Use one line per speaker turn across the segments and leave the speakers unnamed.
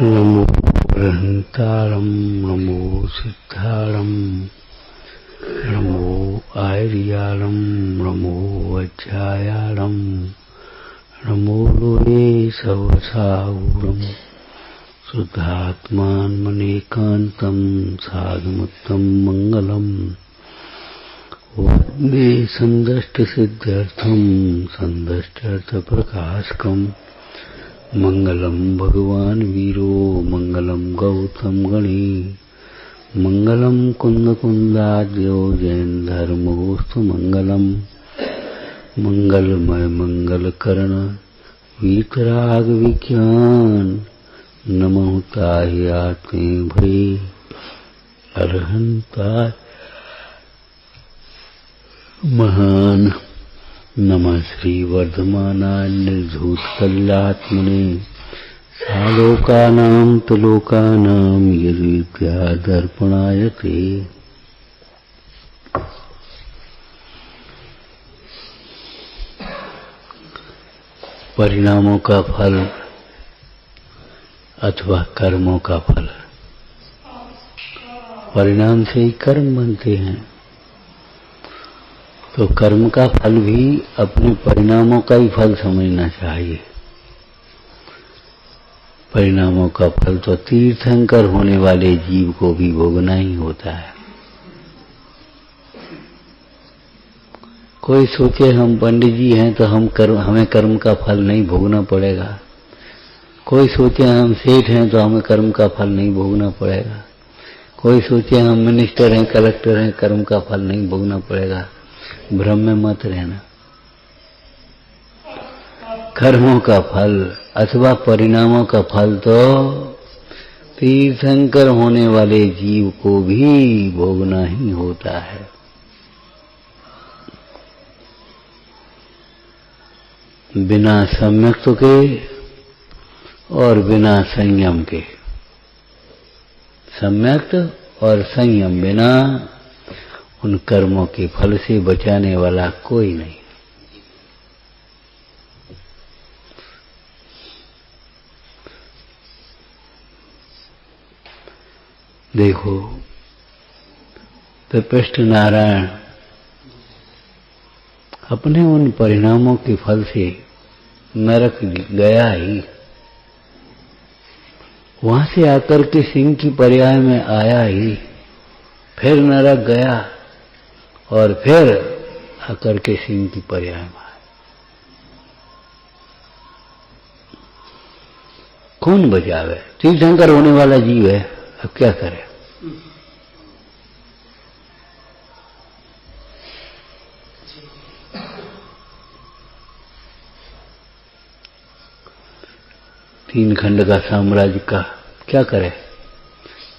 नमो बृहंतारं नमो सिद्धारं नमो आयर्यारं नमो वज्रायारं नमो लोये सवसावरं शुद्धात्मान्मनेकान्तं साधुमुत्तं मंगलम् वन्दे सन्दष्टसिद्ध्यर्थं सन्दष्टार्थप्रकाशकम् मंगलम भगवान वीरो मंगलम गौतम गणी मंगलम कुंद कुंदाद्यो जैन धर्मोस्तु मंगलम मंगलमय मंगल करण वीतराग विज्ञान नमो ताह्याते भय अरहंता महान नमः श्री वर्धमानाय निर्धूत कल्यात्मने सालोकानां तुलोकानां यद्विद्या दर्पणायते। परिणामों का फल अथवा कर्मों का फल। परिणाम से ही कर्म बनते हैं, तो कर्म का फल भी अपने परिणामों का ही फल समझना चाहिए। परिणामों का फल तो तीर्थंकर होने वाले जीव को भी भोगना ही होता है। कोई सोचे हम पंडित जी हैं तो हमें कर्म का फल नहीं भोगना पड़ेगा। कोई सोचे हम सेठ हैं तो हमें कर्म का फल नहीं भोगना पड़ेगा। कोई सोचे हम मिनिस्टर हैं, कलेक्टर हैं, कर्म का फल नहीं भोगना पड़ेगा। भ्रम में मत रहना। कर्मों का फल अथवा परिणामों का फल तो तीर्थंकर होने वाले जीव को भी भोगना ही होता है। बिना सम्यक्त के और बिना संयम के। सम्यक्त और संयम बिना उन कर्मों के फल से बचाने वाला कोई नहीं। देखो, तपस्थ नारायण अपने उन परिणामों के फल से नरक गया ही, वहां से आकर के सिंह की पर्याय में आया ही, फिर नरक गया और फिर आकर के सिंह की पर्याय में आया। कौन बचावे? तीर्थंकर होने वाला जीव है, अब क्या करे? तीन खंड का साम्राज्य का क्या करे?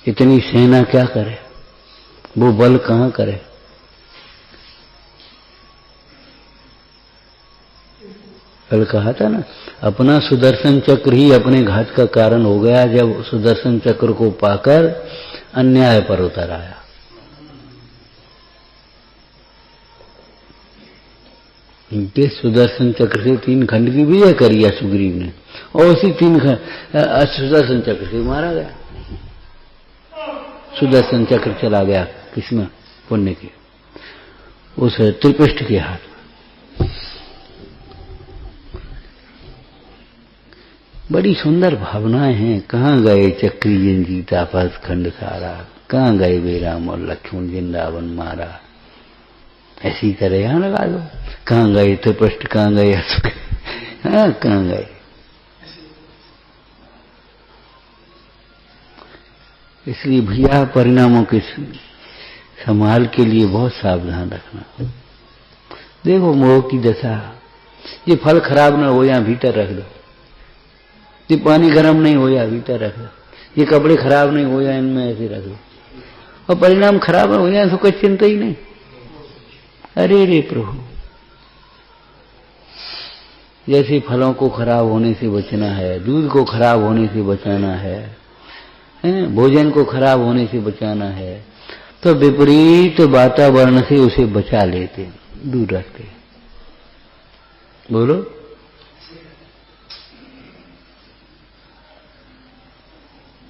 इतनी सेना क्या करे? वो बल कहां करे? कल कहा था ना, अपना सुदर्शन चक्र ही अपने घात का कारण हो गया जब सुदर्शन चक्र को पाकर अन्याय पर उतर आया। इनके सुदर्शन चक्र से तीन खंड की विजय करी है सुग्रीव ने, और उसी तीन सुदर्शन चक्र से मारा गया। सुदर्शन चक्र चला गया किसमें? पुण्य के, उस त्रिपिष्ट के हाथ। बड़ी सुंदर भावनाएं हैं। कहाँ गए चक्री जिन जीता फर्स्ट खंड सारा, कहाँ गए वे राम और लक्ष्मण जिंदावन मारा। ऐसी तरह यहां लगा दो, कहाँ गए त्रिपष्ट, कहाँ गए अशोक, हाँ कहाँ गए। इसलिए भैया परिणामों के संभाल के लिए बहुत सावधान रखना। देखो मोह की दशा, ये फल खराब न हो या भीतर रख दो, ये पानी गर्म नहीं हो या भीतर रख दो, ये कपड़े खराब नहीं हो या इनमें ऐसे रख दो, और परिणाम खराब हो या तो कोई चिंता ही नहीं। अरे रे प्रभु, जैसे फलों को खराब होने से बचना है, दूध को खराब होने से बचाना है, भोजन को खराब होने से बचाना है, तो विपरीत वातावरण से उसे बचा लेते, दूर रखते। बोलो।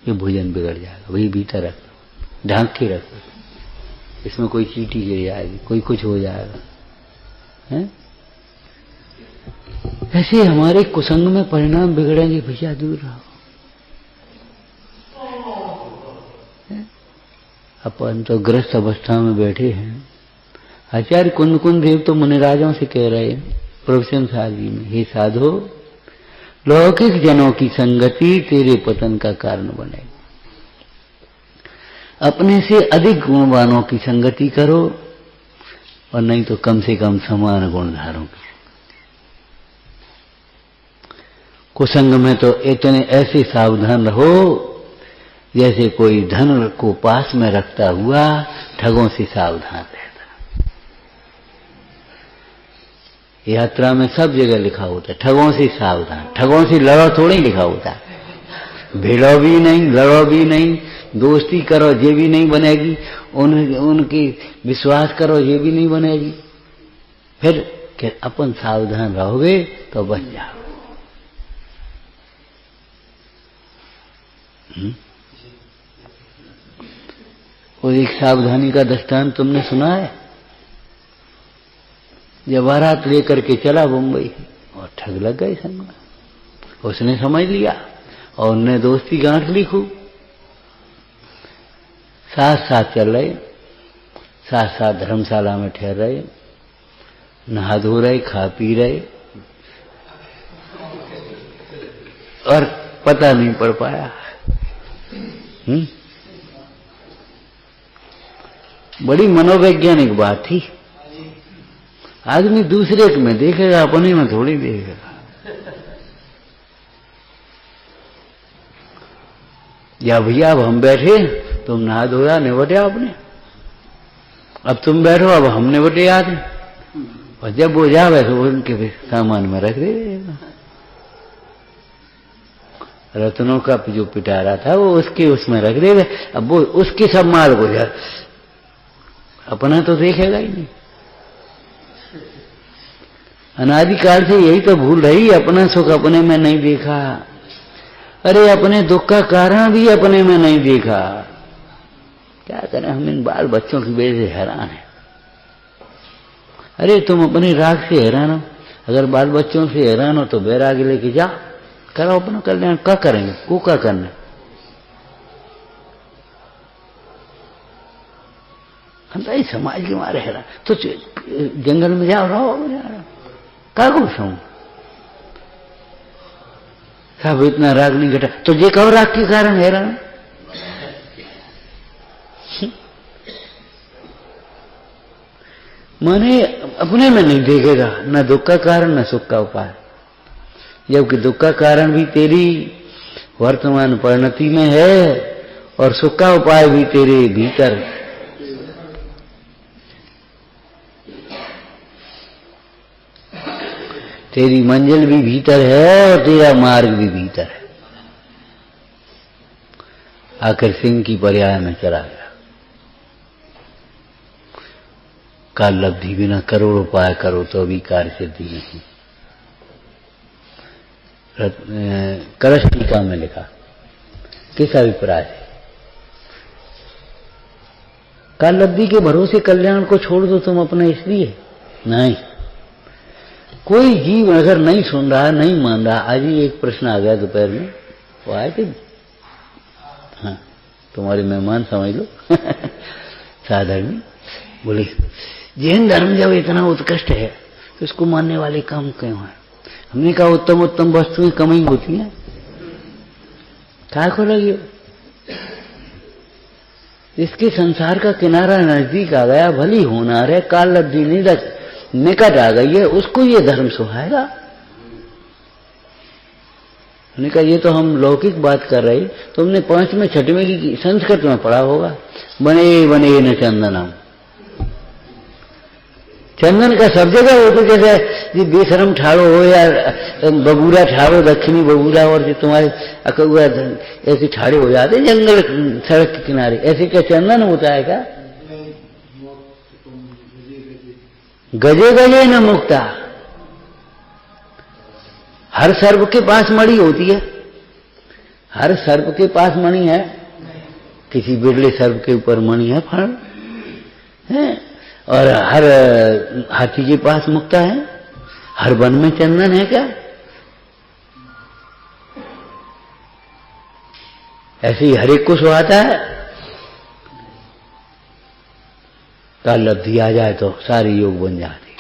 ये भोजन बिगड़ जाएगा, वही भीतर रख दो, ढांक के रख दो, इसमें कोई चींटी गिर जाएगी, कोई कुछ हो जाएगा, है? ऐसे हमारे कुसंग में परिणाम बिगड़ेंगे, भैया दूर रहो। अपन तो ग्रस्त अवस्था में बैठे हैं। आचार्य कुंद कुंद देव तो मुनिराजों से कह रहे हैं प्रवचन शादी में, हे साधो, लौकिक जनों की संगति तेरे पतन का कारण बने। अपने से अधिक गुणवानों की संगति करो, और नहीं तो कम से कम समान गुणधारों की। कुसंग में तो इतने ऐसे सावधान रहो जैसे कोई धन को पास में रखता हुआ ठगों से सावधान रहता। यात्रा में सब जगह लिखा होता है ठगों से सावधान, ठगों से लड़ो थोड़ी लिखा होता है। भिड़ो भी नहीं, लड़ो भी नहीं, दोस्ती करो ये भी नहीं बनेगी, उनकी विश्वास करो ये भी नहीं बनेगी। फिर कि अपन सावधान रहोगे तो बच जाओ। और एक सावधानी का दृष्टांत तुमने सुना है? जब बारात लेकर के चला मुंबई और ठग लग गए संग में, उसने समझ लिया और उनने दोस्ती गांठ ली खूब। साथ साथ चल रहे, साथ साथ धर्मशाला में ठहर रहे, नहा धो रहे, खा पी रहे, और पता नहीं पड़ पाया। बड़ी मनोवैज्ञानिक बात थी। आदमी दूसरे में देखेगा, अपने में थोड़ी देखेगा। या भैया अब हम बैठे, तुम नहा धोया निबटे आपने, अब तुम बैठो, अब हम निबटे आते, और जब वो जावे तो उनके सामान में रख देगा। रत्नों का जो पिटारा था वो उसके उसमें रख देगा, अब वो उसके सब माल को जा, अपना तो देखेगा ही नहीं। अनादिकाल से यही तो भूल रही, अपना सुख अपने में नहीं देखा। अरे अपने दुख का कारण भी अपने में नहीं देखा। क्या करें, हम इन बाल बच्चों की वजह से हैरान हैं। अरे तुम अपने राग से हैरान हो, अगर बाल बच्चों से हैरान हो तो बैराग लेके जा, करो अपना कल्याण। क्या करेंगे, को क्या करना? हम तो समाज के मारे हैरान, तो जंगल में जाओ, रहो, क्या कुछ हूं, सब इतना राग नहीं घटा, तो ये कहो राग के कारण हैरान। माने अपने में नहीं देखेगा, न दुख का कारण न सुख का उपाय, जबकि दुख का कारण भी तेरी वर्तमान परिणति में है और सुख का उपाय भी तेरे भीतर। तेरी मंजिल भी भीतर है और तेरा मार्ग भी भीतर है। आखिर सिंह की पर्याय में चला गया। काल लब्धि बिना करोड़ उपाय करो तो भी कार्य सिद्धि नहीं। कलश टीका में लिखा, किस अभिप्राय है? काल लब्धि के भरोसे कल्याण को छोड़ दो तुम अपने, इसलिए नहीं। कोई जीव अगर नहीं सुन रहा, नहीं मान रहा। आज ही एक प्रश्न आ गया दोपहर में, वो आए थे, हाँ तुम्हारे मेहमान समझ लो साधारण, बोले जैन धर्म जब इतना उत्कृष्ट है तो इसको मानने वाले कम क्यों हैं? हमने कहा उत्तम उत्तम वस्तुएं कम ही होती हैं, क्या को लगी? इसके संसार का किनारा नजदीक आ गया, भली होनार है, काल लब्धि निकट आ गई है, उसको ये धर्म सुहाएगा। हमने कहा ये तो हम लौकिक बात कर रहे, तुमने 5वें 6वें की संस्कृत में पढ़ा होगा, बने बने न चंदनम। चंदन का सब जगह हो, तो जैसे जी बेशरम ठाड़ो हो या बबूरा ठाड़ो, दक्षिणी बबूरा, और जो तुम्हारे अकहुआ ऐसे ठाड़े हो जाते जंगल सड़क के किनारे, ऐसे क्या चंदन होता है क्या? गजे गजे न मुक्ता, हर सर्व के पास मणि होती है। हर सर्प के पास मणि है? किसी बिरले सर्प के ऊपर मणि है, फण है? और हर हाथी के पास मुक्ता है? हर वन में चंदन है क्या? ऐसे ही हर एक को सुहाता है? काल लब्धि आ जाए तो सारे योग बन जाते।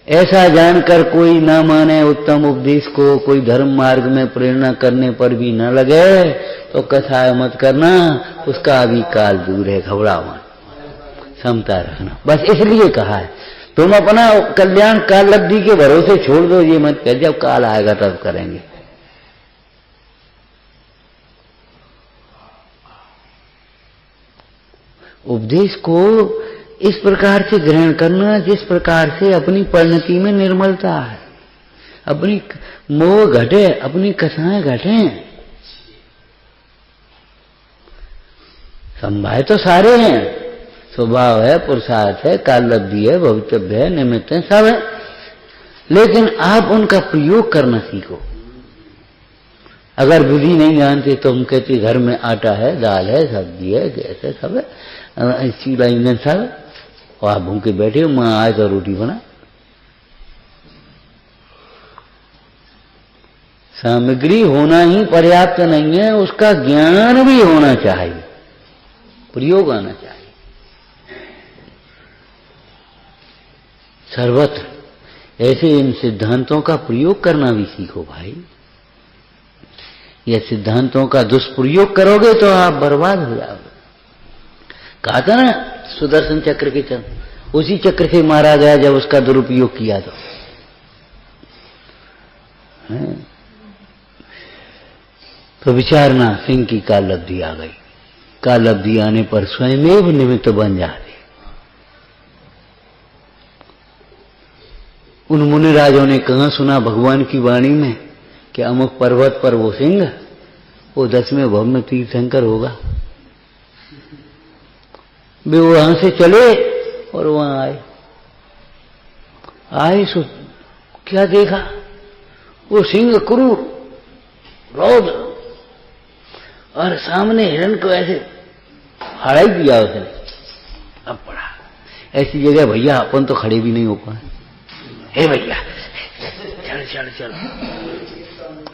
ऐसा जानकर कोई ना माने उत्तम उपदेश को, कोई धर्म मार्ग में प्रेरणा करने पर भी न लगे तो कथाएं मत करना, उसका अभी काल दूर है, घबराओ मत, समता रखना। बस इसलिए कहा है तुम अपना कल्याण काल लब्धि के भरोसे छोड़ दो, ये मत कह जब काल आएगा तब करेंगे। उपदेश को इस प्रकार से ग्रहण करना जिस प्रकार से अपनी परिणति में निर्मलता है, अपनी मोह घटे, अपनी कसाएं घटे। संभाय तो सारे हैं, स्वभाव है, पुरुषार्थ है, काल लब्धि है, भवितव्य है, निमित्त है, सब है, लेकिन आप उनका प्रयोग करना सीखो। अगर विधि नहीं जानते तो हम कहते घर में आटा है, दाल है, सब्जी है, गैस है, सब है, चूल्हा ईंधन सब, और आप भूखे बैठे हो, माँ आए तो रोटी बना। सामग्री होना ही पर्याप्त नहीं है, उसका ज्ञान भी होना चाहिए, प्रयोग आना चाहिए सर्वत्र। ऐसे इन सिद्धांतों का प्रयोग करना भी सीखो भाई। ये सिद्धांतों का दुष्प्रयोग करोगे तो आप बर्बाद हो जाओगे। कहा था ना सुदर्शन चक्र के चंद्र, उसी चक्र से मारा गया जब उसका दुरुपयोग किया तो विचारना सिंह की काल लब्धि आ गई। काल लब्धि आने पर स्वयमेव निमित्त बन जाते। उन मुनिराजों ने कहा सुना भगवान की वाणी में कि अमुक पर्वत पर वो सिंह, वो 10वें भव में तीर्थंकर होगा। वे वहां से चले और वहां आए सो क्या देखा, वो सिंह क्रूर रौद्र, और सामने हिरण को ऐसे फाड़ा ही दिया उसने। अब पड़ा ऐसी जगह भैया अपन तो खड़े भी नहीं हो पाए। हे भैया चल चल चल,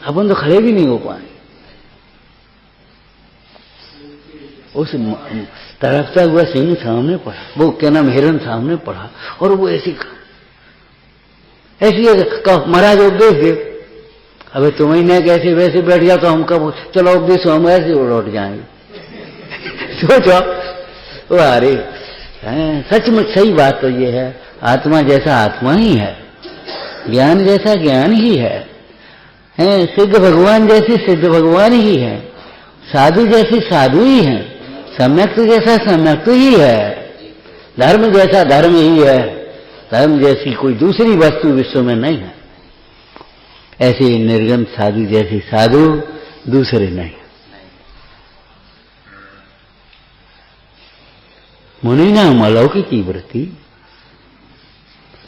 अपन तो खड़े भी नहीं हो पाए। उस तड़पता हुआ सिंह सामने पड़ा, वो क्या नाम हिरण सामने पड़ा, और वो ऐसी महाराज उपदेश दे। अबे तुम्हें न कैसे वैसे बैठ गया तो हम कब चलो उपदेश हम ऐसे लौट जाएंगे। सोचो अरे सचमुच सही बात तो ये है, आत्मा जैसा आत्मा ही है, ज्ञान जैसा ज्ञान ही है, सिद्ध भगवान जैसे सिद्ध भगवान ही है, साधु जैसे साधु ही है, सम्यक जैसा सम्यक ही है, धर्म जैसा धर्म ही है, धर्म जैसी कोई दूसरी वस्तु विश्व में नहीं है। ऐसे निर्गम साधु जैसे साधु दूसरे नहीं। मुनि नाम अलौकिक वृत्ति।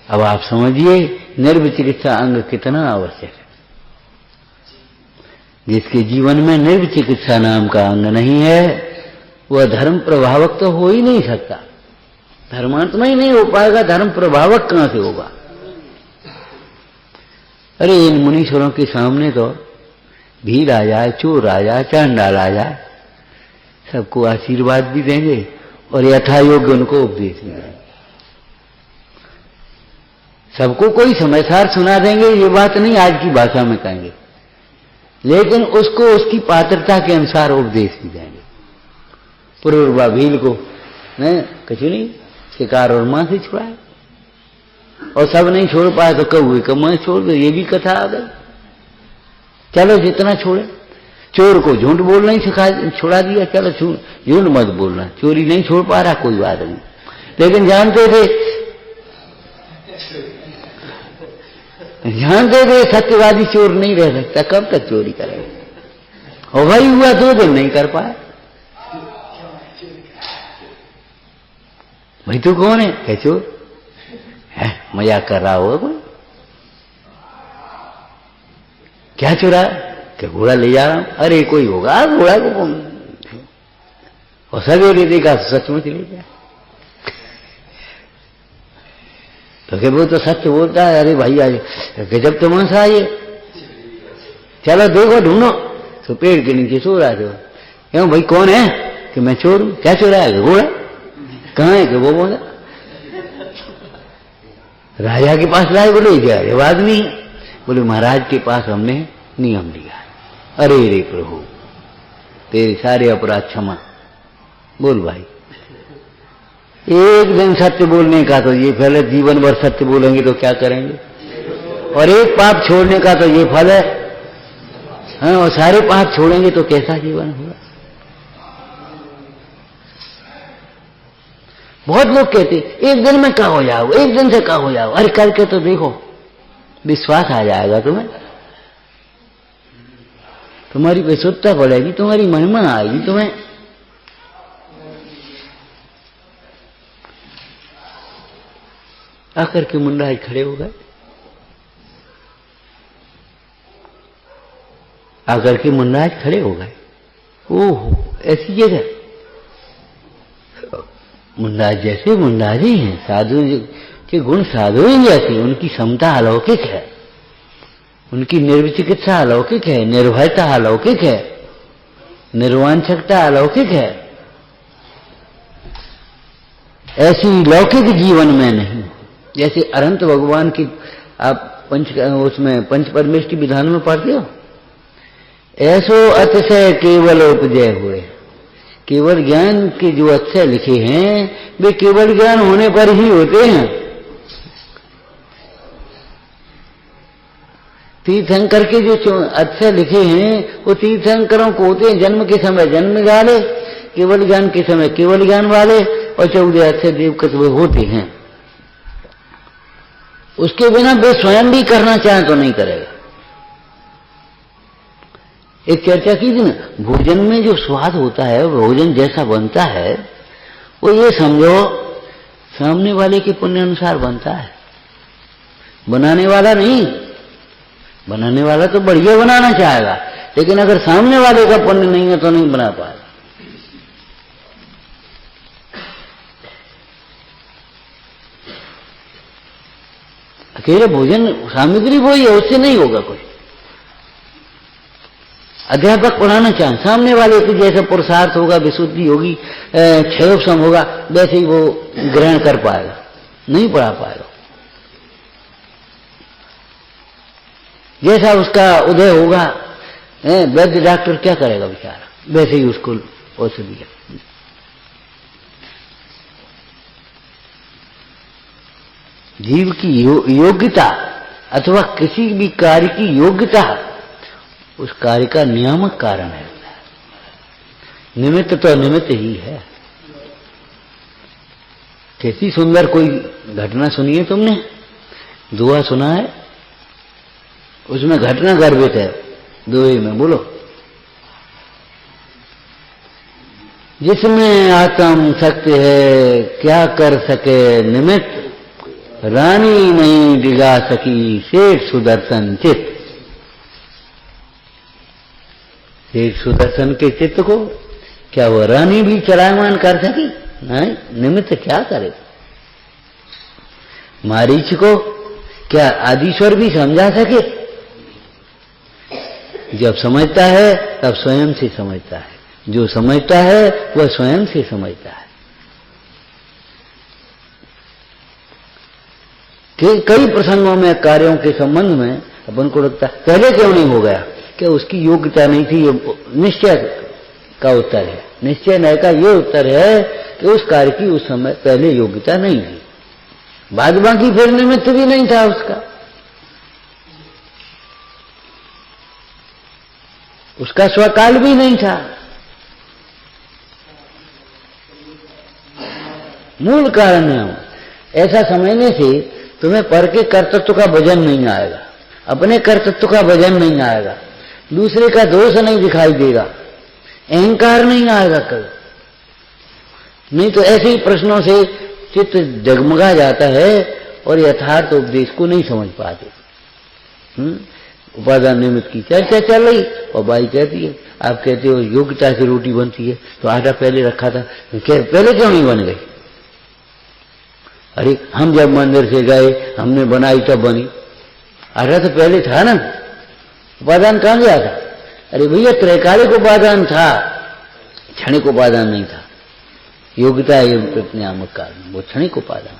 अब आप समझिए निर्विचिकित्सा अंग कितना आवश्यक है। जिसके जीवन में निर्विचिकित्सा नाम का अंग नहीं है वह धर्म प्रभावक तो हो ही नहीं सकता, धर्मात्मा ही नहीं हो पाएगा, धर्म प्रभावक कहां से होगा। अरे इन मुनीश्वरों के सामने तो भीड़ आ जाए, चोर आ जाए, चांडाल आ जाए, सबको आशीर्वाद भी देंगे और यथा योग्य उनको उपदेश भी देंगे। सबको कोई समाचार सुना देंगे, ये बात नहीं आज की भाषा में कहेंगे, लेकिन उसको उसकी पात्रता के अनुसार उपदेश भी देंगे। पूर्वा भील को कुछ नहीं, शिकार और मां से छुड़ाए, और सब नहीं छोड़ पाए तो कौए का मैं छोड़ दो, ये भी कथा आ गई। चलो जितना छोड़े, चोर को झूठ बोलना ही छुड़ा दिया, चलो झूठ मत बोलना, चोरी नहीं छोड़ पा रहा कोई बात नहीं, लेकिन जानते थे सत्यवादी चोर नहीं रह सकता, कब तक चोरी करेगा। और भाई हुआ 2 दिन नहीं कर पाया। भाई तू कौन है? क्या चोर है? मजाक कर रहा होगा कोई। क्या चुरा? कि घोड़ा ले जा रहा हूं, अरे कोई होगा घोड़ा को, और सवेरे देखा सचमुच ले गया। तो क्या वो तो सच बोलता है, अरे भाई आज गजब तमाशा ये, चलो देखो ढूंढो। तो पेड़ के नीचे सो रहा था। क्यों भाई कौन है? कि मैं चोर हूं। क्या चोरा है? घोड़ा। कहाँ है? कि वो बोला राजा के पास लाए। बोले ये आदमी है। बोले महाराज के पास हमने नियम लिया है। अरे रे प्रभु तेरे सारे अपराध क्षमा। बोल भाई, एक दिन सत्य बोलने का तो ये फल है, जीवन भर सत्य बोलेंगे तो क्या करेंगे? और एक पाप छोड़ने का तो ये फल है, हाँ, और सारे पाप छोड़ेंगे तो कैसा जीवन होगा? बहुत लोग कहते एक दिन में क्या हो जाओ, एक दिन से क्या हो जाओ। अरे करके तो देखो, विश्वास आ जाएगा तुम्हें, तुम्हारी विशुद्धता बढ़ेगी, तुम्हारी महिमा आएगी तुम्हें। आकर के मुंडा खड़े हो गए, आकर के मुंडाज खड़े हो गए। ओह ऐसी जगह मुंडाज जैसे मुंडाज ही हैं, साधु के गुण साधु ही जैसे, उनकी क्षमता अलौकिक है, उनकी निर्विचिकित्सा अलौकिक है, निर्भयता अलौकिक है, निर्वांछकता अलौकिक है। ऐसी लौकिक जीवन में नहीं। जैसे अनंत भगवान की आप उसमें पंच परमेष्टि विधान में पढ़ते हो, ऐसो अतिशय केवल उपजय हुए। केवल ज्ञान के जो अक्षय लिखे हैं वे केवल ज्ञान होने पर ही होते हैं। तीर्थंकर के जो अक्षय लिखे हैं वो तीर्थंकरों को होते हैं जन्म के समय जन्म वाले, केवल ज्ञान के समय केवल ज्ञान वाले, और 14 अक्षय देवकत वे होते हैं। उसके बिना वे स्वयं भी करना चाहे तो नहीं करेगा। एक चर्चा की थी ना, भोजन में जो स्वाद होता है, भोजन जैसा बनता है, वो ये समझो सामने वाले के पुण्य अनुसार बनता है, बनाने वाला नहीं। बनाने वाला तो बढ़िया बनाना चाहेगा, लेकिन अगर सामने वाले का पुण्य नहीं है तो नहीं बना पाएगा। अकेले भोजन सामग्री वही है, उससे नहीं होगा कुछ। अध्यापक पढ़ाना चाहे, सामने वाले के जैसा पुरुषार्थ होगा, विशुद्धि होगी, क्षयोक्षम होगा, वैसे ही वो ग्रहण कर पाएगा, नहीं पढ़ा पाएगा। जैसा उसका उदय होगा, वैद्य डॉक्टर क्या करेगा बेचारा, वैसे ही उसको औषधि है। जीव की योग्यता अथवा किसी भी कार्य की योग्यता उस कार्य का नियामक कारण है। निमित्त तो निमित्त ही है। कैसी सुंदर कोई घटना सुनी है तुमने? दुआ सुना है, उसमें घटना गर्भित है दोहे में, बोलो। जिसमें आत्म शक्ति है क्या कर सके निमित्त, रानी नहीं डिगा सकी शेठ सुदर्शन चित्त। शेठ सुदर्शन के चित्त को क्या वो रानी भी चलायमान कर सकी? नहीं, निमित्त क्या करे। मारीच को क्या आदिश्वर भी समझा सके? जब समझता है तब स्वयं से समझता है, जो समझता है वह स्वयं से समझता है। कि कई प्रसंगों में कार्यों के संबंध में अपन को लगता है पहले क्यों नहीं हो गया, कि उसकी योग्यता नहीं थी। निश्चय का उत्तर है, निश्चय न का ये उत्तर है कि उस कार्य की उस समय पहले योग्यता नहीं थी, बाद बाकी फिर निमित्त भी नहीं था उसका स्वकाल भी नहीं था। मूल कारण है ऐसा समझने से तुम्हें पर के कर्तृत्व का वजन नहीं आएगा, अपने कर्तृत्व का वजन नहीं आएगा, दूसरे का दोष नहीं दिखाई देगा, अहंकार नहीं आएगा कभी। नहीं तो ऐसे ही प्रश्नों से चित्त जगमगा जाता है और यथार्थ उपदेश को नहीं समझ पाते। उपादान निमित्त की चर्चा चल रही और बाई कहती है आप कहते हो योग्यता से रोटी बनती है तो आटा पहले रखा था, पहले क्यों नहीं बन गई? अरे हम जब मंदिर से गए हमने बनाई तब बनी, आटा तो पहले था ना, उपादान कहां गया था? अरे भैया त्रैकालिक उपादान था, क्षणिक उपादान नहीं था। योग्यता एवं प्रत्यामक कारण वो क्षणिक उपादान।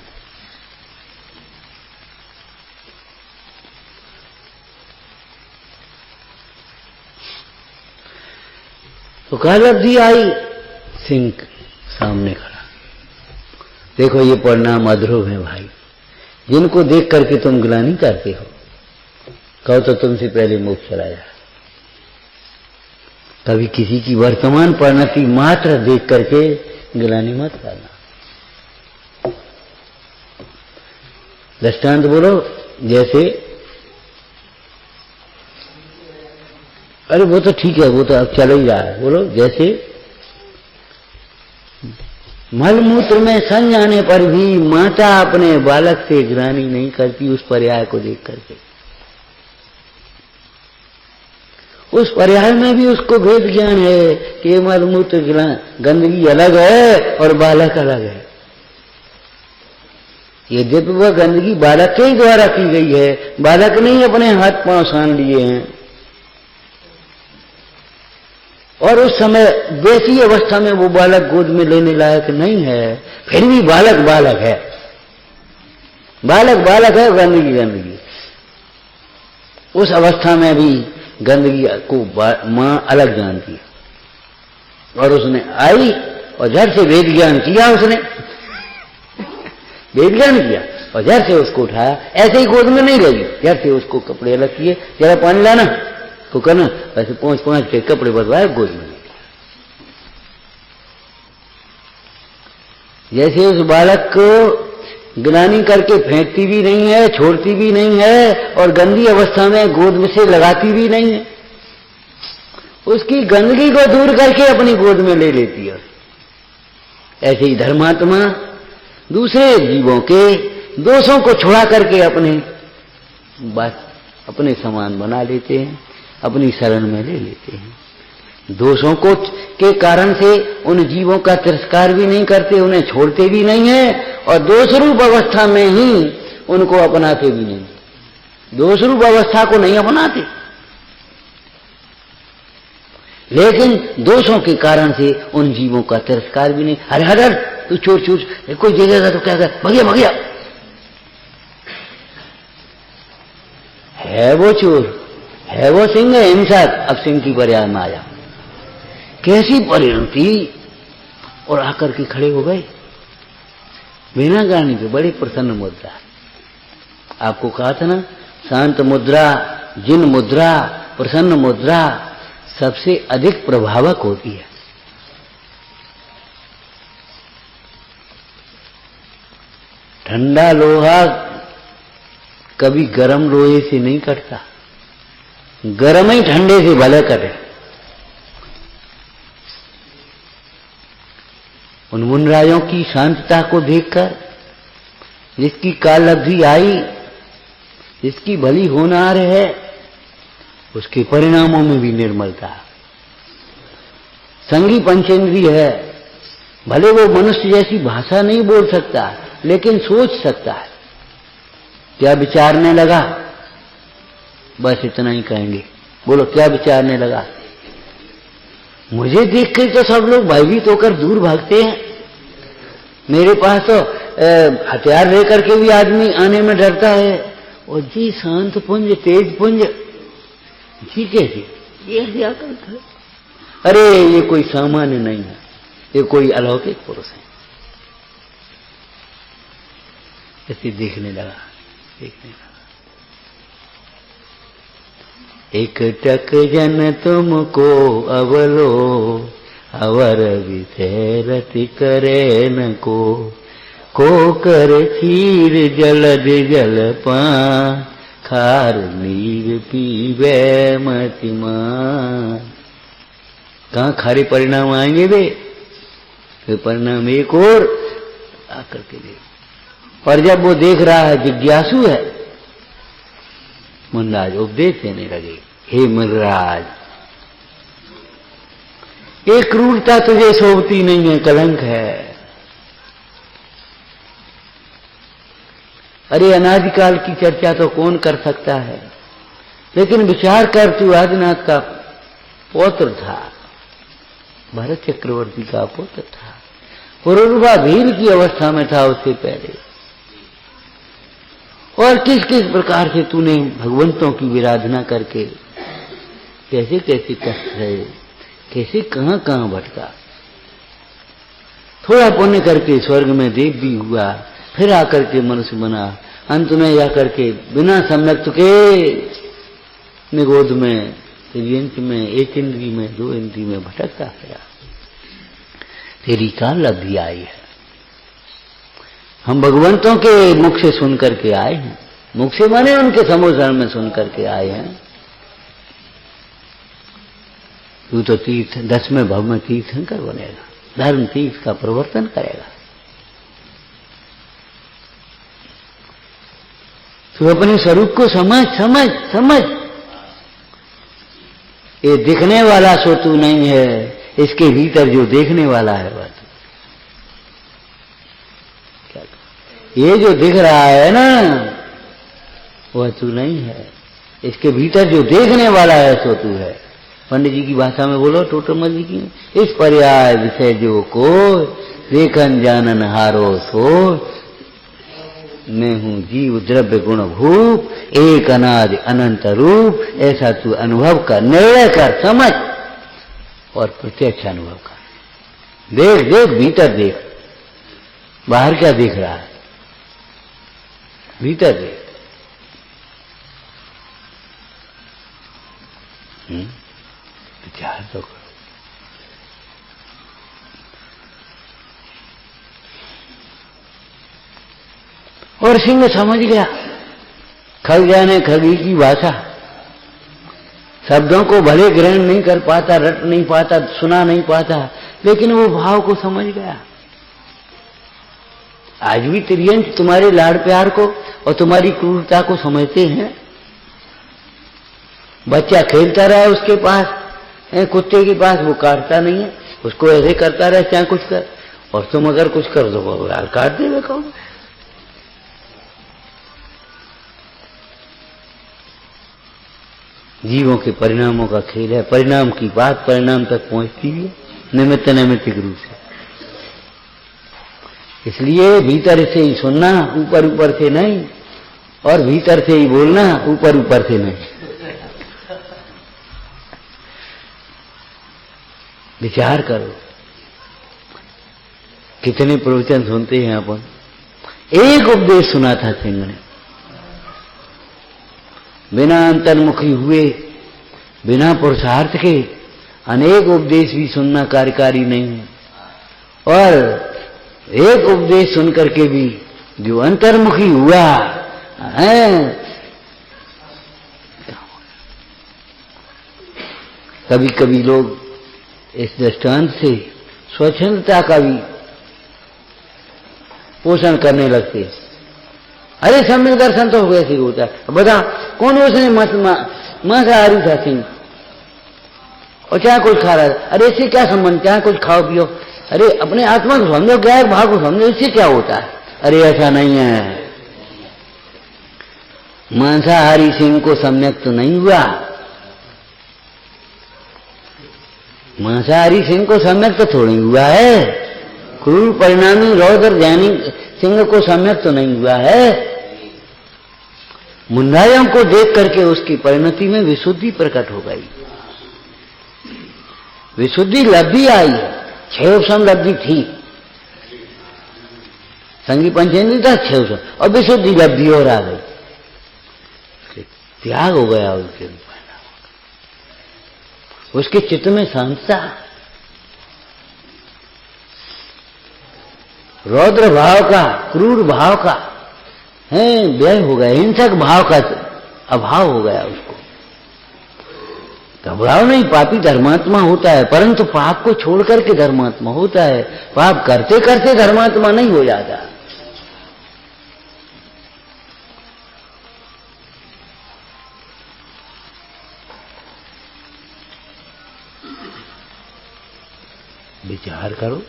तो कालब्धि आई, सिंह सामने खड़ा, देखो ये परिणाम अध्रुव है भाई, जिनको देख करके तुम ग्लानि करते हो, कहो तो तुमसे पहले मोक्ष चला जाए। कभी किसी की वर्तमान परिणति मात्र देख करके ग्लानि मत करना। दृष्टांत बोलो, जैसे अरे वो तो ठीक है, वो तो अब चल ही रहा है, बोलो जैसे मलमूत्र में संग आने पर भी माता अपने बालक से ग्लानि नहीं करती उस पर्याय को देख करके। उस पर्याय में भी उसको भेद ज्ञान है कि मलमूत्र गंदगी अलग है और बालक अलग है। यद्यपि वह गंदगी बालक के ही द्वारा की गई है, बालक ने ही अपने हाथ पांव सान लिए हैं, और उस समय वैसी अवस्था में वो बालक गोद में लेने लायक नहीं है, फिर भी बालक बालक है, बालक बालक है, गंदगी गंदगी। उस अवस्था में भी गंदगी को मां अलग जानती है, और उसने आई और झट से वेद ज्ञान किया, उसने वेद ज्ञान किया और झट से उसको उठाया, ऐसे ही गोद में नहीं लगी, झट से उसको कपड़े अलग किए, जरा पानी लाना तो करना, ऐसे 5-5 के कपड़े बदलवाए, गोद में नहीं। जैसे उस बालक को ग्लानि करके फेंकती भी नहीं है, छोड़ती भी नहीं है, और गंदी अवस्था में गोद में से लगाती भी नहीं है, उसकी गंदगी को दूर करके अपनी गोद में ले लेती है। ऐसे ही धर्मात्मा दूसरे जीवों के दोषों को छुड़ा करके अपने समान बना लेते हैं, अपनी शरण में ले लेते हैं। दोषों को के कारण से उन जीवों का तिरस्कार भी नहीं करते, उन्हें छोड़ते भी नहीं है, और दोष रूप अवस्था में ही उनको अपनाते भी नहीं, दोष रूप अवस्था को नहीं अपनाते, लेकिन दोषों के कारण से उन जीवों का तिरस्कार भी नहीं। अरे हर तू चोर चोर, कोई देखेगा तो क्या कर, भगिया भगिया, है वो चोर, है वो सिंह, है हिंसक। अब सिंह की पर्याय में आया, कैसी परिणति, और आकर के खड़े हो गए बिना गाने के, बड़े प्रसन्न मुद्रा। आपको कहा था ना, शांत मुद्रा, जिन मुद्रा, प्रसन्न मुद्रा सबसे अधिक प्रभावक होती है। ठंडा लोहा कभी गर्म लोहे से नहीं कटता, गर्म ही ठंडे से भले कटे। उन मुनराजों की शांतता को देखकर, जिसकी कालब्धि आई, जिसकी भली होनार है, उसके परिणामों में भी निर्मलता। संगी पंचेंद्रिय है, भले वो मनुष्य जैसी भाषा नहीं बोल सकता, लेकिन सोच सकता है। क्या विचारने लगा, बस इतना ही कहेंगे। बोलो क्या विचारने लगा? मुझे देख के तो सब लोग भयभीत होकर दूर भागते हैं। मेरे पास तो हथियार लेकर के भी आदमी आने में डरता है। और जी शांत पुंज, तेज पुंज, ठीक है जी, ये क्या करता है? अरे ये कोई सामान्य नहीं है, ये कोई अलौकिक पुरुष है। ऐसे देखने लगा। एक टक जन तुमको अवलो, अवर विषय करे न को कर क्षीर जलद जल पान, खार नीर पीवे मतिमान। कहाँ खारे परिणाम आएंगे वे? फिर परिणाम एक और आकर के देख। और जब वो देख रहा है, जिज्ञासु है, मुनराज उपदेश देने लगे, हे मुनराज, ये क्रूरता तुझे शोभती नहीं है, कलंक है। अरे अनादिकाल की चर्चा तो कौन कर सकता है, लेकिन विचार कर, तू आदिनाथ का पौत्र था, भरत चक्रवर्ती का पुत्र था, पूर्वाधीन की अवस्था में था उससे पहले, और किस किस प्रकार से तूने भगवंतों की विराधना करके कैसे कैसे कष्ट रहे, कैसे कहां कहां भटका। थोड़ा पुण्य करके स्वर्ग में देव भी हुआ, फिर आकर के मनुष्य बना, अंत में जाकर के बिना सम्यक्त के निगोद में, त्रियंत में, एक इंद्री में, दो इंद्री में भटकता गया। तेरी का लब्धि आई है। हम भगवंतों के मुख से सुन करके आए हैं, मुख से माने उनके समोधन में सुन करके आए हैं। तू तो तीर्थ 10वें भव में तीर्थंकर बनेगा, धर्म तीर्थ का प्रवर्तन करेगा। तू अपने स्वरूप को समझ समझ समझ। ये दिखने वाला सो तू नहीं है, इसके भीतर जो देखने वाला है वह तू। ये जो दिख रहा है ना वह तू नहीं है, इसके भीतर जो देखने वाला है सो तू है। पंडित जी की भाषा में बोलो, टोटमल जी की, इस पर्याय विषय जो को देखन जानन हारो सो, मैं हूं जीव द्रव्य गुण भूप, एक अनादि अनंत रूप। ऐसा तू अनुभव कर, निर्णय कर, समझ और प्रत्यक्ष अनुभव कर। देख देख, भीतर देख, बाहर क्या दिख रहा है, भीतर देख। विचार तो करो। और सिंह समझ गया, खग जाने खगी की भाषा, शब्दों को भले ग्रहण नहीं कर पाता, रट नहीं पाता, सुना नहीं पाता, लेकिन वो भाव को समझ गया। आज भी त्रियंत तुम्हारे लाड़ प्यार को और तुम्हारी क्रूरता को समझते हैं। बच्चा खेलता रहा उसके पास, कुत्ते के पास, वो काटता नहीं है, उसको ऐसे करता रहे चाहे कुछ कर, और तुम अगर कुछ कर दो यार काट देगा कौन। जीवों के परिणामों का खेल है, परिणाम की बात परिणाम तक पहुंचती है निमित्त नैमित्तिक रूप से। इसलिए भीतर से ही सुनना, ऊपर ऊपर से नहीं, और भीतर से ही बोलना, ऊपर ऊपर से नहीं। विचार करो, कितने प्रवचन सुनते हैं अपन। एक उपदेश सुना था सिंह ने, बिना अंतर्मुखी हुए, बिना पुरुषार्थ के अनेक उपदेश भी सुनना कार्यकारी नहीं है, और एक उपदेश सुन करके भी जो अंतर्मुखी हुआ है। कभी कभी लोग इस दृष्टांत से स्वच्छंदता का भी पोषण करने लगते। अरे सम्यक दर्शन तो वैसे होता है, बता कौन उसने मांसाहारी था सिंह, और चाहे कुछ खा रहा है, अरे इससे क्या संबंध, चाहे कुछ खाओ पियो, अरे अपने आत्मा को समझो, गैर भाव को समझो, इससे क्या होता है। अरे ऐसा नहीं है, मांसाहारी सिंह को सम्यक तो नहीं हुआ, मांसाहारी सिंह को सम्यक तो थोड़ी हुआ है, क्रूर परिणामी रौद्र ज्ञानी सिंह को सम्यक तो नहीं हुआ है। मुन्नायम को देख करके उसकी परिणति में विशुद्धि प्रकट हो गई, विशुद्धि लब्धि आई, 6 लब्धि थी, संगी पंचेंद्री था 6, और विशुद्धि लब्धि और आ गई, त्याग हो गया उसके ऊपर, उसके चित्त में शांतता, रौद्र भाव का, क्रूर भाव का है व्यय हो गया, हिंसक भाव का अभाव हो गया उसको। घबराओ नहीं, पापी धर्मात्मा होता है, परंतु पाप को छोड़ करके धर्मात्मा होता है, पाप करते करते धर्मात्मा नहीं हो जाता। विचार करो,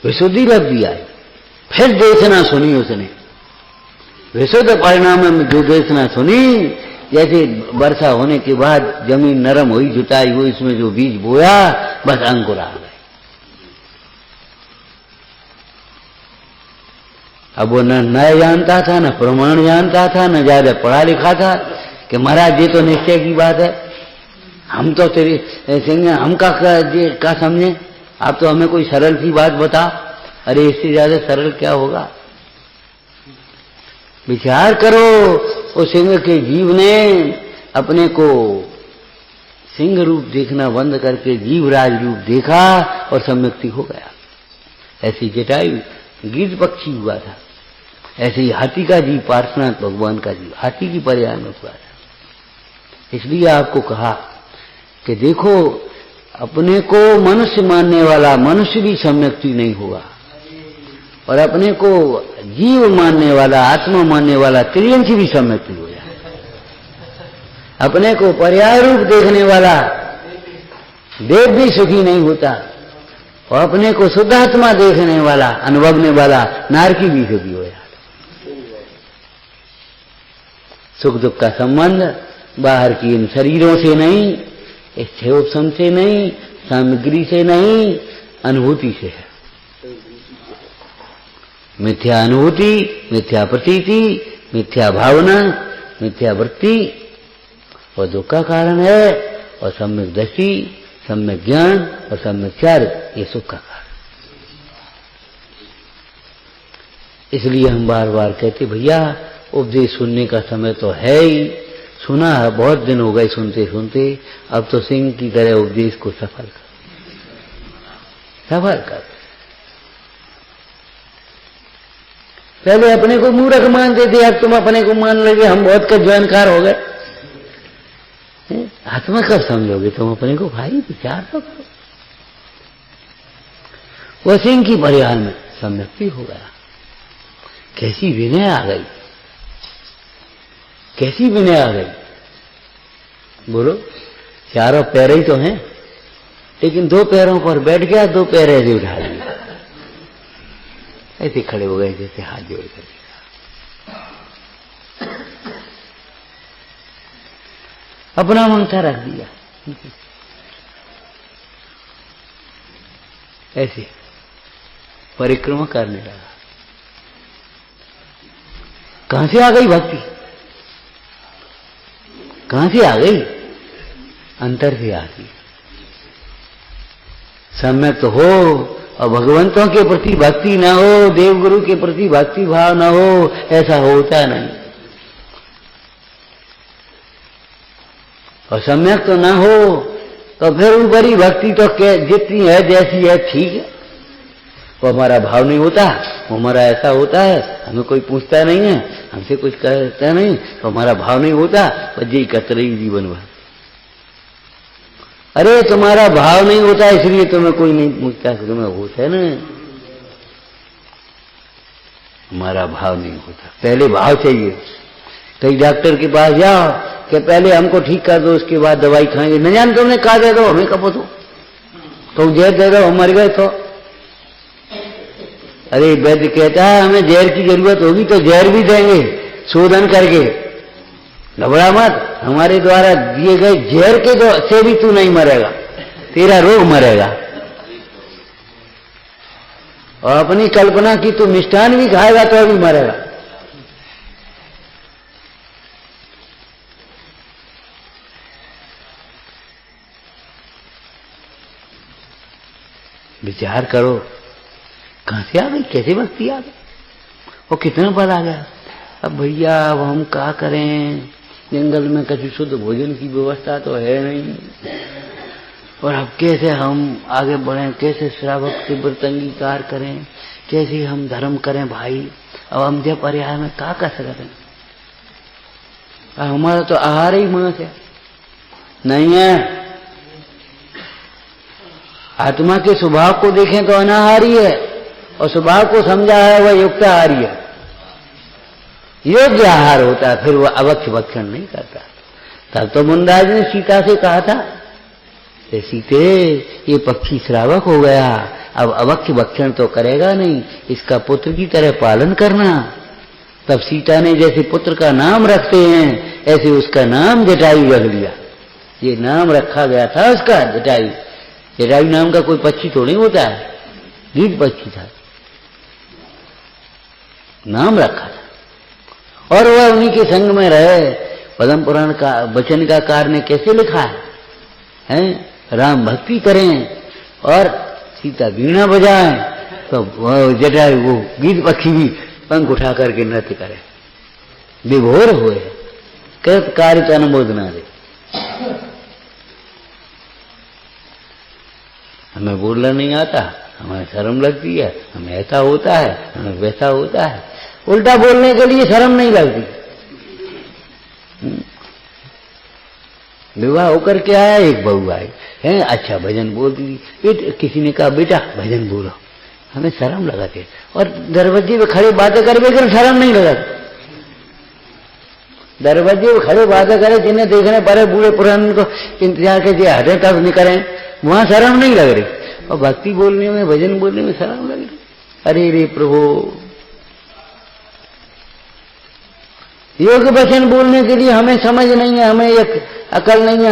विशुद्धि रख दिया है, फिर देशना सुनी उसने, विशुद्ध परिणाम में जो देशना सुनी, जैसे वर्षा होने के बाद जमीन नरम हुई, जुताई हुई, इसमें जो बीज बोया बस अंकुर आ गए। अब वो न न्याय जानता था, न प्रमाण जानता था, न ज्यादा पढ़ा लिखा था कि महाराज ये तो निश्चय की बात है, हम तो तेरे सिंह हम का समझे, आप तो हमें कोई सरल सी बात बता। अरे इससे ज्यादा सरल क्या होगा? विचार करो, उस सिंह के जीव ने अपने को सिंह रूप देखना बंद करके जीवराज रूप देखा और सम्यक्ति हो गया। ऐसी जटायु गिद्ध पक्षी हुआ था, ऐसे ही हाथी का जीव पार्श्वनाथ भगवान का जीव हाथी की पर्याय में हुआ था। इसलिए आपको कहा कि देखो, अपने को मनुष्य मानने वाला मनुष्य भी सम्यक्ति नहीं होगा, और अपने को जीव मानने वाला आत्मा मानने वाला त्रियंशी भी सम्यक्ति हो जाए। अपने को पर्याय रूप देखने वाला देव भी सुखी नहीं होता, और अपने को शुद्धात्मा देखने वाला अनुभवने वाला नारकी भी सुखी हो जाता। सुख दुख का संबंध बाहर की इन शरीरों से नहीं, इस क्षयोपम से नहीं, सामग्री से नहीं, अनुभूति से है। मिथ्या अनुभूति, मिथ्या प्रतीति, मिथ्या भावना, मिथ्या वृत्ति और दुख का कारण है, और सम्यक दृष्टि, सम्यक ज्ञान और सम्यक चार ये सुख का कारण। इसलिए हम बार बार कहते भैया उपदेश सुनने का समय तो है ही, सुना है, बहुत दिन हो गए सुनते सुनते, अब तो सिंह की तरह उपदेश को सफल कर। पहले अपने को मूर्ख मानते थे, अब तुम अपने को मान लगे हम बहुत का जानकार हो गए। आत्मा कब समझोगे तुम अपने को? भाई विचार तो करो। वो सिंह की परिहार में सम्यक्ति हो गया। कैसी विनय आ गई, कैसी विनय आ गई। बोलो, चारों पैर ही तो हैं, लेकिन दो पैरों पर बैठ गया, दो पैर ऐसे उठा लिए, ऐसे खड़े हो गए जैसे हाथ जोड़ कर। अपना मंथा रख दिया, ऐसे परिक्रमा करने लगा। कहां से आ गई भक्ति? कहां से आ गई? अंतर से आती। सम्यक तो हो और भगवंतों के प्रति भक्ति ना हो, देवगुरु के प्रति भक्ति भाव ना हो, ऐसा होता नहीं। और सम्यक तो ना हो तो फिर ऊपरी भक्ति तो जितनी है जैसी है ठीक है, वो हमारा भाव नहीं होता, वो हमारा ऐसा होता है, हमें कोई पूछता नहीं है, हमसे कुछ कहता नहीं, तो हमारा भाव नहीं होता, बस यही करते रही जीवन भर। अरे तुम्हारा भाव नहीं होता इसलिए तुम्हें कोई नहीं पूछता, तुम्हें होता है ना। हमारा भाव नहीं होता, पहले भाव चाहिए। कई डॉक्टर के पास जाओ कि पहले हमको ठीक कर दो, उसके बाद दवाई खाएंगे। न जान तुमने कहा दे दो, हमें कब दो, तुम जहर दे दो, हम मर गए तो। अरे वैद्य कहता है हमें जहर की जरूरत होगी तो जहर भी देंगे शोधन करके, घबरा मत, हमारे द्वारा दिए गए जहर के से भी तू नहीं मरेगा, तेरा रोग मरेगा। और अपनी कल्पना की तू मिष्ठान भी खाएगा तो भी मरेगा। विचार करो, कहां से आ गई, कैसे भक्ति आ गई, और कितना पद आ गया। अब भैया अब हम क्या करें, जंगल में कभी शुद्ध भोजन की व्यवस्था तो है नहीं, और अब कैसे हम आगे बढ़ें, कैसे श्रावक के व्रत अंगीकार करें, कैसे हम धर्म करें भाई। अब हम जब पर्याय में क्या कर सकते हैं, हमारा तो आहार ही मांस है नहीं है। आत्मा के स्वभाव को देखें तो अनाहारी है, और स्वभाव को समझा है वह युक्ताहारी है। योग्य आहार होता है, फिर वह अवक्ष भक्षण नहीं करता। तब तो मुंदाज ने सीता से कहा था सीते ये पक्षी श्रावक हो गया, अब अवक्ष भक्षण तो करेगा नहीं, इसका पुत्र की तरह पालन करना। तब सीता ने जैसे पुत्र का नाम रखते हैं ऐसे उसका नाम जटायु रख लिया। ये नाम रखा गया था उसका जटायु। जटायु नाम का कोई पक्षी थोड़ी होता है, गीत पक्षी था, नाम रखा था और वह उन्हीं के संग में रहे। पद्म पुराण का वचनकार ने कैसे लिखा है? राम भक्ति करें और सीता वीणा बजाएं, तो जटायु वो गीत पक्षी भी पंख उठा करके नृत्य करे, विभोर हुए, कृत कार्य अनुमोदना दे। हमें बोलना नहीं आता, हमें शर्म लगती है, हमें ऐसा होता है, हमें वैसा होता है। उल्टा बोलने के लिए शर्म नहीं लगती। विवाह होकर के आया, एक बहू आई है, अच्छा भजन बोलती थी, किसी ने कहा बेटा भजन बोलो, हमें शर्म लगाते और दरवाजे पे खड़े बातें कर बेकर शर्म नहीं लगाती। दरवाजे पे खड़े बातें करे, जिन्हें देखने पड़े बूढ़े पुराने को इंतजार के जो हटे तब नहीं करें, वहां शर्म नहीं लग रही, और भक्ति बोलने में भजन बोलने में शर्म लग रही। अरे रे प्रभु, योग वचन बोलने के लिए हमें समझ नहीं है, हमें एक अकल नहीं है,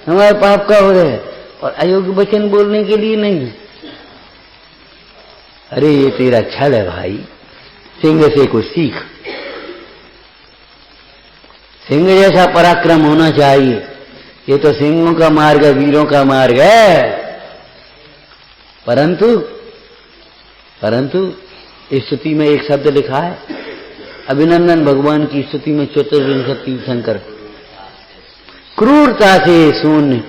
हमारे पाप का हो रहे है, और अयोग्य वचन बोलने के लिए नहीं है। अरे ये तेरा छल है भाई, सिंह से कुछ सीख। सिंह जैसा पराक्रम होना चाहिए। ये तो सिंहों का मार्ग है, वीरों का मार्ग है। परंतु इस स्तुति में एक शब्द लिखा है, अभिनंदन भगवान की स्तुति में चतुर्विंशति तीर्थंकर, क्रूरता से शून्य।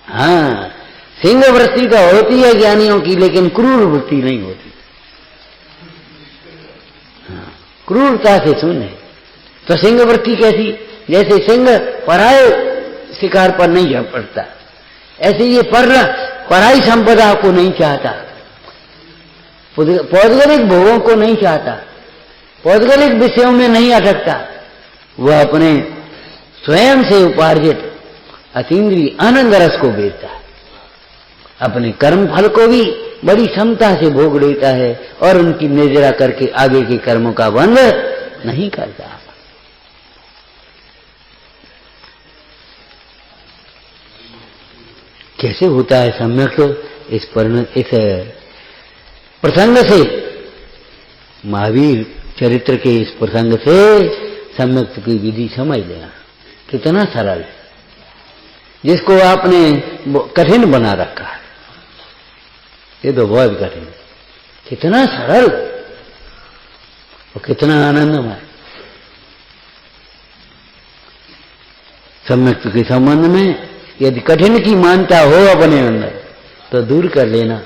हाँ, सिंह वृत्ति तो होती है ज्ञानियों की, लेकिन क्रूर वृत्ति नहीं होती। हाँ, क्रूरता से शून्य। तो सिंह वृत्ति कैसी? जैसे सिंह पराये शिकार पर नहीं जा पड़ता, ऐसे ये पराई संपदा को नहीं चाहता, पौद्गलिक भोगों को नहीं चाहता, पौद्गलिक विषयों में नहीं अटकता। वह अपने स्वयं से उपार्जित अतीन्द्रिय आनंद रस को बेचता है, अपने कर्म फल को भी बड़ी क्षमता से भोग लेता है और उनकी निर्जरा करके आगे के कर्मों का बंध नहीं करता। कैसे होता है सम्यक? इस प्रसंग से, महावीर चरित्र के इस प्रसंग से सम्यक की विधि समझ लेना। कितना सरल, जिसको आपने कठिन बना रखा है, ये तो बहुत कठिन, कितना सरल और कितना आनंदमय। सम्यक के संबंध में यदि कठिन की मानता हो अपने अंदर तो दूर कर लेना,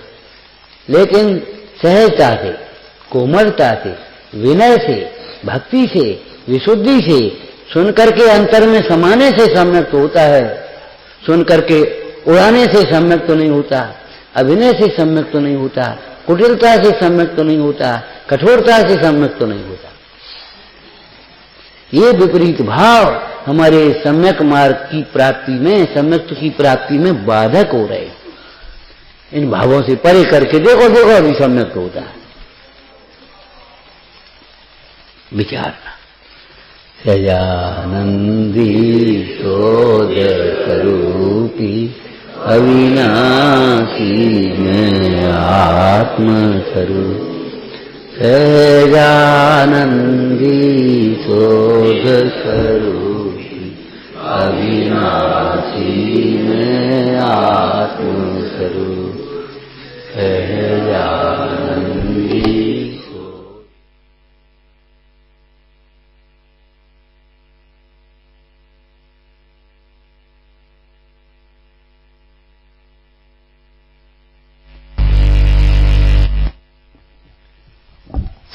लेकिन सहजता से, कोमलता से, विनय से, भक्ति से, विशुद्धि से सुन करके अंतर में समाने से सम्यक तो होता है। सुन करके उड़ाने से सम्यक तो नहीं होता, अभिनय से सम्यक तो नहीं होता, कुटिलता से सम्यक तो नहीं होता, कठोरता से सम्यक तो नहीं होता। ये विपरीत भाव हमारे सम्यक मार्ग की प्राप्ति में, सम्यक की प्राप्ति में बाधक हो रहे। इन भावों से परे करके देखो अभी सम्यक होता है। विचारना। सजानंदी शोध स्वरूपी अविनाशी में आत्मस्वरूप, सजानंदी शोध स्वरूपी अविनाशी में आत्मस्वरूप, सजानंदी।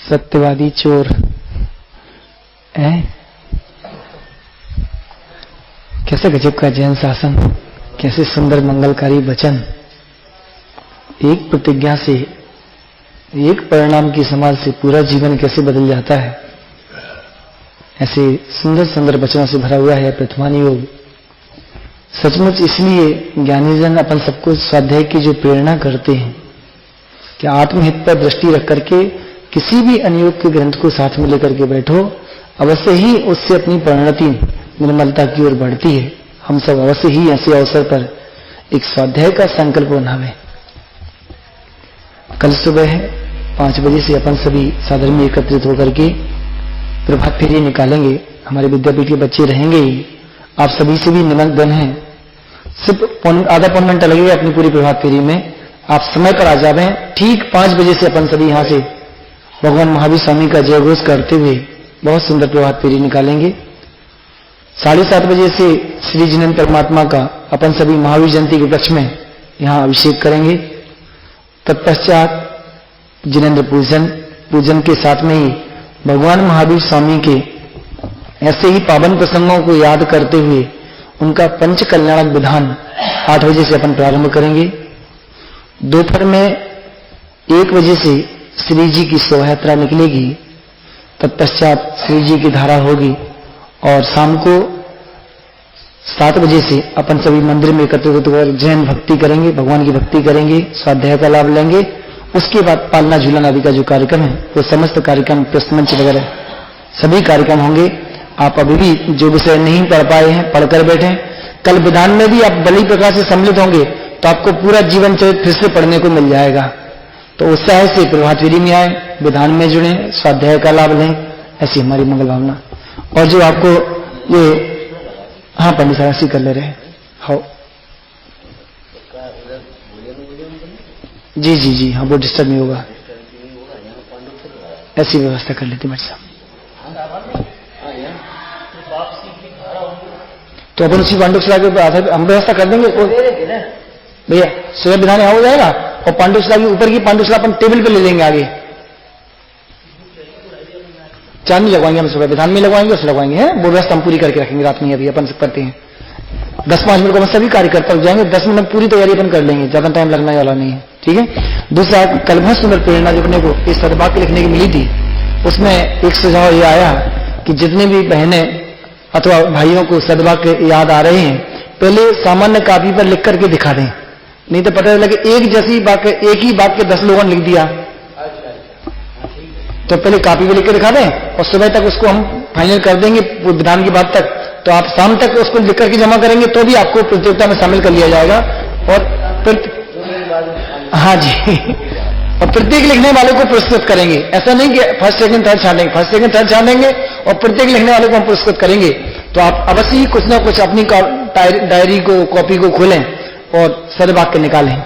सत्यवादी चोर है। कैसे गजब का जैन शासन, कैसे सुंदर मंगलकारी वचन, एक प्रतिज्ञा से, एक परिणाम की समाज से पूरा जीवन कैसे बदल जाता है। ऐसे सुंदर सुंदर वचनों से भरा हुआ है प्रथमान योग सचमुच इसलिए ज्ञानीजन अपन सबको स्वाध्याय की जो प्रेरणा करते हैं कि आत्महित पर दृष्टि रख करके किसी भी अनियोग के ग्रंथ को साथ में लेकर के बैठो, अवश्य ही उससे अपनी परिणति निर्मलता की ओर बढ़ती है। हम सब अवश्य ही ऐसे अवसर पर एक स्वाध्याय का संकल्प बनावें। कल सुबह 5 बजे से अपन सभी सादर में एकत्रित होकर के प्रभात फेरी निकालेंगे। हमारे विद्यापीठ के बच्चे रहेंगे ही, आप सभी से भी निमंत्रण है। सिर्फ आधा पौन घंटा लगेगा अपनी पूरी प्रभात फेरी में। आप समय पर आ जावें। ठीक 5 बजे से अपन सभी यहां से भगवान महावीर स्वामी का जय घोष करते हुए बहुत सुंदर प्रभात फेरी निकालेंगे। 7:30 बजे से श्री जिनेन्द्र परमात्मा का अपन सभी महावीर जयंती के उपलक्ष्य में यहां अभिषेक करेंगे। तत्पश्चात जिनेन्द्र पूजन के साथ में ही भगवान महावीर स्वामी के ऐसे ही पावन प्रसंगों को याद करते हुए उनका पंच कल्याणक विधान 8 बजे से अपन प्रारंभ करेंगे। दोपहर में 1 बजे से श्री जी की शोभा यात्रा निकलेगी। तत्पश्चात श्री जी की धारा होगी और शाम को 7 बजे से अपन सभी मंदिर में एकत्रित होकर जैन भक्ति करेंगे, भगवान की भक्ति करेंगे, स्वाध्याय का लाभ लेंगे। उसके बाद पालना झूलन आदि का जो कार्यक्रम है वो समस्त कार्यक्रम प्रश्नमंच वगैरह सभी कार्यक्रम होंगे। आप अभी भी जो विषय नहीं पढ़ पाए हैं पढ़कर बैठे। कल विधान में भी आप बलि प्रकार से सम्मिलित होंगे तो आपको पूरा जीवन चरित्र फिर से पढ़ने को मिल जाएगा। तो उत्साह से प्रभात फेरी में आए, विधान में जुड़े, स्वाध्याय का लाभ लें, ऐसी हमारी मंगल भावना। और जो आपको ये हाँ पंडित साहब ऐसी कर ले रहे हैं। हाँ जी जी जी हाँ, वो डिस्टर्ब नहीं होगा, ऐसी व्यवस्था कर लेते भाई साहब। तो अपन उसी पांडुशिला के आधार हम व्यवस्था कर देंगे। भैया सुबह विधान यहाँ हो जाएगा और पांडुशिला के ऊपर की पांडुशिला अपन टेबल पे ले लेंगे आगे। चांदनी लगवाएंगे हम, सुबह विधान में लगवाएंगे, उससे लगवाएंगे हैं। वो व्यवस्था हम पूरी करके रखेंगे रात में। अभी अपन करते हैं 10-5 मिनट को सभी कार्यकर्ता हो जाएंगे। 10 मिनट पूरी तैयारी अपन कर लेंगे, ज्यादा टाइम लगने वाला नहीं है। ठीक है। दूसरा, कल बहुत सुंदर प्रेरणा जो अपने को इस सदवाक्य लिखने की मिली थी, उसमें एक सुझाव ये आया कि जितने भी बहनें अथवा भाइयों को सदवाक्य याद आ रहे हैं, पहले सामान्य कापी पर लिख करके दिखा दें। नहीं तो पता लगे एक जैसी वाक्य, एक ही वाक्य 10 लोगों ने लिख दिया। तो पहले कापी पे लिख के दिखा दें और सुबह तक उसको हम फाइनल कर देंगे विधान की बात तक। तो आप शाम तक उसको लिख करके जमा करेंगे तो भी आपको प्रतियोगिता में शामिल कर लिया जाएगा। और हाँ जी और प्रत्येक लिखने वाले को पुरस्कृत करेंगे। ऐसा नहीं कि फर्स्ट सेकंड थर्ड छानेंगे, फर्स्ट सेकंड थर्ड छानेंगे और प्रत्येक लिखने वाले को हम पुरस्कृत करेंगे। तो आप अवश्य ही कुछ ना कुछ अपनी डायरी को, कॉपी को खोलें और सदवाक्य निकालें।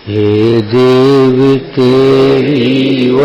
हे देव तेरी